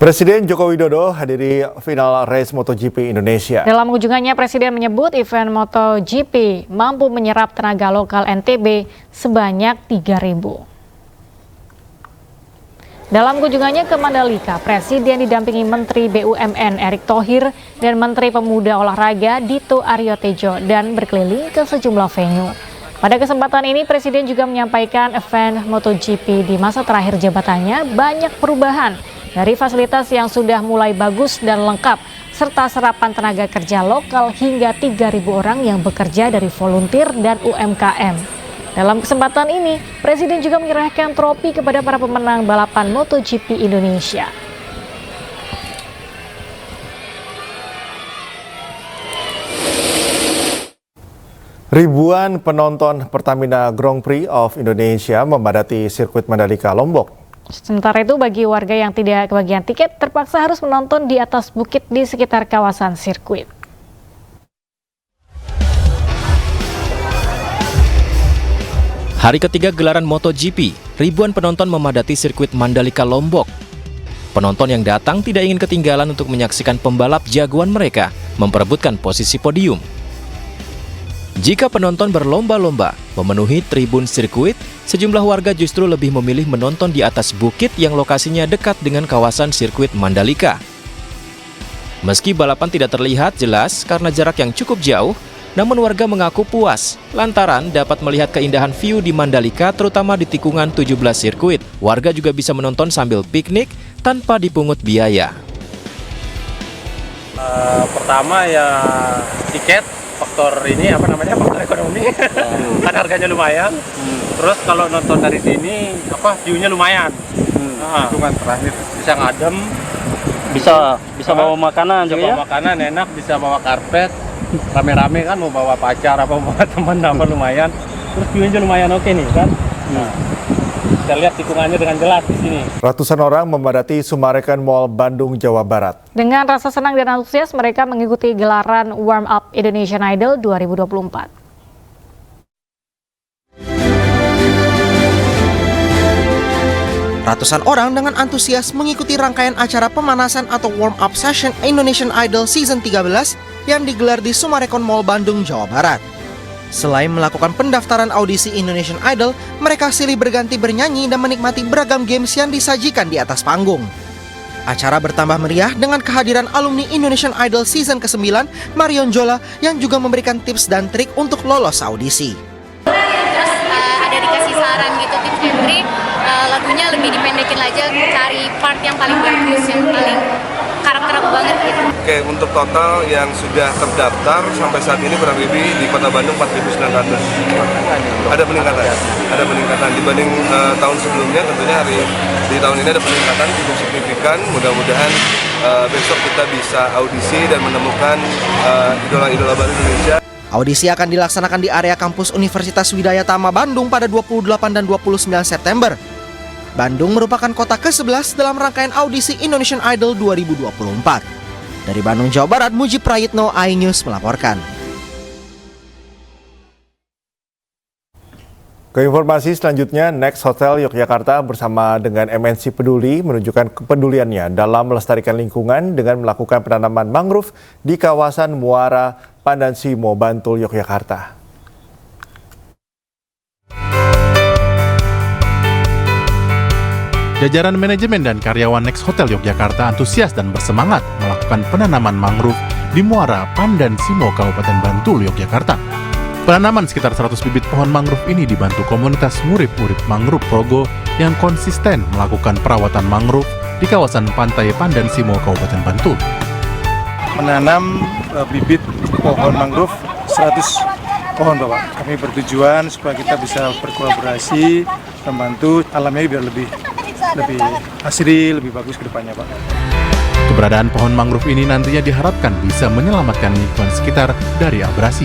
Presiden Joko Widodo hadiri final race MotoGP Indonesia. Dalam kunjungannya, Presiden menyebut event MotoGP mampu menyerap tenaga lokal NTB sebanyak 3.000. Dalam kunjungannya ke Mandalika, Presiden didampingi Menteri BUMN Erick Thohir dan Menteri Pemuda Olahraga Dito Aryo Tejo dan berkeliling ke sejumlah venue. Pada kesempatan ini, Presiden juga menyampaikan event MotoGP di masa terakhir jabatannya banyak perubahan dari fasilitas yang sudah mulai bagus dan lengkap, serta serapan tenaga kerja lokal hingga 3.000 orang yang bekerja dari volunteer dan UMKM. Dalam kesempatan ini, Presiden juga menyerahkan trofi kepada para pemenang balapan MotoGP Indonesia. Ribuan penonton Pertamina Grand Prix of Indonesia memadati sirkuit Mandalika, Lombok. Sementara itu, bagi warga yang tidak kebagian tiket terpaksa harus menonton di atas bukit di sekitar kawasan sirkuit. Hari ketiga gelaran MotoGP, ribuan penonton memadati sirkuit Mandalika, Lombok. Penonton yang datang tidak ingin ketinggalan untuk menyaksikan pembalap jagoan mereka memperebutkan posisi podium. Jika penonton berlomba-lomba memenuhi tribun sirkuit, sejumlah warga justru lebih memilih menonton di atas bukit yang lokasinya dekat dengan kawasan sirkuit Mandalika. Meski balapan tidak terlihat jelas karena jarak yang cukup jauh, namun warga mengaku puas lantaran dapat melihat keindahan view di Mandalika, terutama di tikungan 17 sirkuit. Warga juga bisa menonton sambil piknik tanpa dipungut biaya. Pertama ya tiket, faktor faktor ekonomi. Kan harganya lumayan. Terus kalau nonton dari sini view-nya lumayan. Tikungan terakhir bisa ngadem, bisa bawa makanan juga ya. Bawa makanan enak, bisa bawa karpet. Rame-rame kan mau bawa pacar apa mau bawa teman lumayan. Terus view-nya lumayan oke nih kan. Kita lihat tikungannya dengan jelas di sini. Ratusan orang memadati Sumarekon Mall Bandung, Jawa Barat. Dengan rasa senang dan antusias, mereka mengikuti gelaran Warm Up Indonesian Idol 2024. Ratusan orang dengan antusias mengikuti rangkaian acara pemanasan atau Warm Up Session Indonesian Idol Season 13 yang digelar di Sumarekon Mall Bandung, Jawa Barat. Selain melakukan pendaftaran audisi Indonesian Idol, mereka silih berganti bernyanyi dan menikmati beragam games yang disajikan di atas panggung. Acara bertambah meriah dengan kehadiran alumni Indonesian Idol Season ke-9, Marion Jola, yang juga memberikan tips dan trik untuk lolos audisi. Terus ada dikasih saran gitu, tips dan trik, lagunya lebih dipendekin aja, cari part yang paling bagus, yang paling karakter aku banget gitu. Oke, untuk total yang sudah terdaftar sampai saat ini kurang lebih di Kota Bandung 4.900. Ada peningkatan dibanding tahun sebelumnya. Tentunya di tahun ini ada peningkatan cukup signifikan. Mudah-mudahan besok kita bisa audisi dan menemukan idola-idola baru Indonesia. Audisi akan dilaksanakan di area kampus Universitas Widaya Tama Bandung pada 28 dan 29 September. Bandung merupakan kota ke-11 dalam rangkaian audisi Indonesian Idol 2024. Dari Bandung, Jawa Barat, Mujib Prayitno, iNews melaporkan. Ke informasi selanjutnya, Next Hotel Yogyakarta bersama dengan MNC Peduli menunjukkan kepeduliannya dalam melestarikan lingkungan dengan melakukan penanaman mangrove di kawasan Muara Pandan Simo, Bantul, Yogyakarta. Jajaran manajemen dan karyawan Next Hotel Yogyakarta antusias dan bersemangat melakukan penanaman mangrove di Muara Pandan Simo, Kabupaten Bantul, Yogyakarta. Penanaman sekitar 100 bibit pohon mangrove ini dibantu komunitas Ngurip-Urip Mangrove Progo yang konsisten melakukan perawatan mangrove di kawasan pantai Pandan Simo, Kabupaten Bantul. Menanam bibit pohon mangrove 100 pohon, Bapak. Kami bertujuan supaya kita bisa berkolaborasi, membantu alamnya biar lebih asri, lebih bagus ke depannya, Pak. Keberadaan pohon mangrove ini nantinya diharapkan bisa menyelamatkan lingkungan sekitar dari abrasi.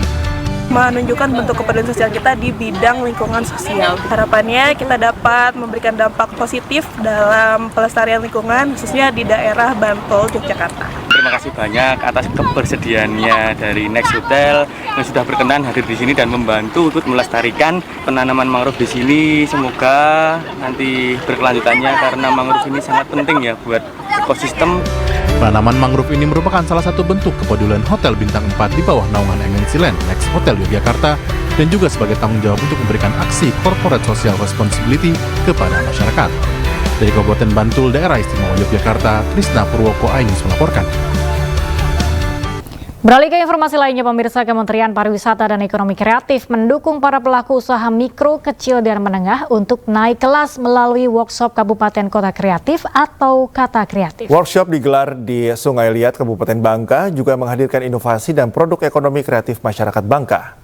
Menunjukkan bentuk kepedulian sosial kita di bidang lingkungan sosial. Harapannya kita dapat memberikan dampak positif dalam pelestarian lingkungan, khususnya di daerah Bantul, Yogyakarta. terima kasih banyak atas kebersediaannya dari Next Hotel yang sudah berkenan hadir di sini dan membantu untuk melestarikan penanaman mangrove di sini. Semoga nanti berkelanjutannya karena mangrove ini sangat penting ya buat ekosistem. Penanaman mangrove ini merupakan salah satu bentuk kepedulian Hotel Bintang 4 di bawah naungan MNC Land Next Hotel Yogyakarta dan juga sebagai tanggung jawab untuk memberikan aksi corporate social responsibility kepada masyarakat. Dari Kabupaten Bantul, Daerah Istimewa Yogyakarta, Krisna Purwoko Ainus melaporkan. Beralih ke informasi lainnya, pemirsa, Kementerian Pariwisata dan Ekonomi Kreatif mendukung para pelaku usaha mikro, kecil, dan menengah untuk naik kelas melalui workshop Kabupaten Kota Kreatif atau Kata Kreatif. Workshop digelar di Sungai Liat, Kabupaten Bangka, juga menghadirkan inovasi dan produk ekonomi kreatif masyarakat Bangka.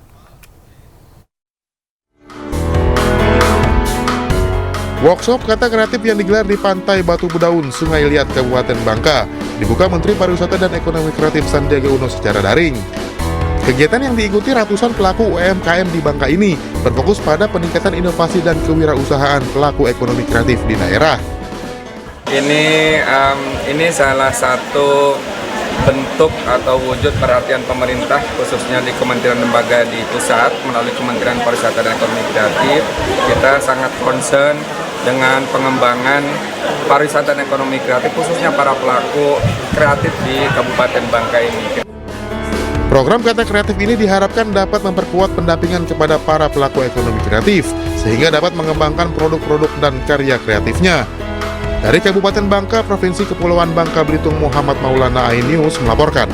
Workshop Kata Kreatif yang digelar di Pantai Batu Bedaun, Sungai Liat, Kabupaten Bangka, dibuka Menteri Pariwisata dan Ekonomi Kreatif Sandiaga Uno secara daring. Kegiatan yang diikuti ratusan pelaku UMKM di Bangka ini berfokus pada peningkatan inovasi dan kewirausahaan pelaku ekonomi kreatif di daerah. Ini salah satu bentuk atau wujud perhatian pemerintah khususnya di kementerian lembaga di pusat melalui Kementerian Pariwisata dan Ekonomi Kreatif. Kita sangat concern dengan pengembangan pariwisata dan ekonomi kreatif khususnya para pelaku kreatif di Kabupaten Bangka ini. Program Kata Kreatif ini diharapkan dapat memperkuat pendampingan kepada para pelaku ekonomi kreatif sehingga dapat mengembangkan produk-produk dan karya kreatifnya. Dari Kabupaten Bangka, Provinsi Kepulauan Bangka Belitung, Muhammad Maulana Ainius melaporkan.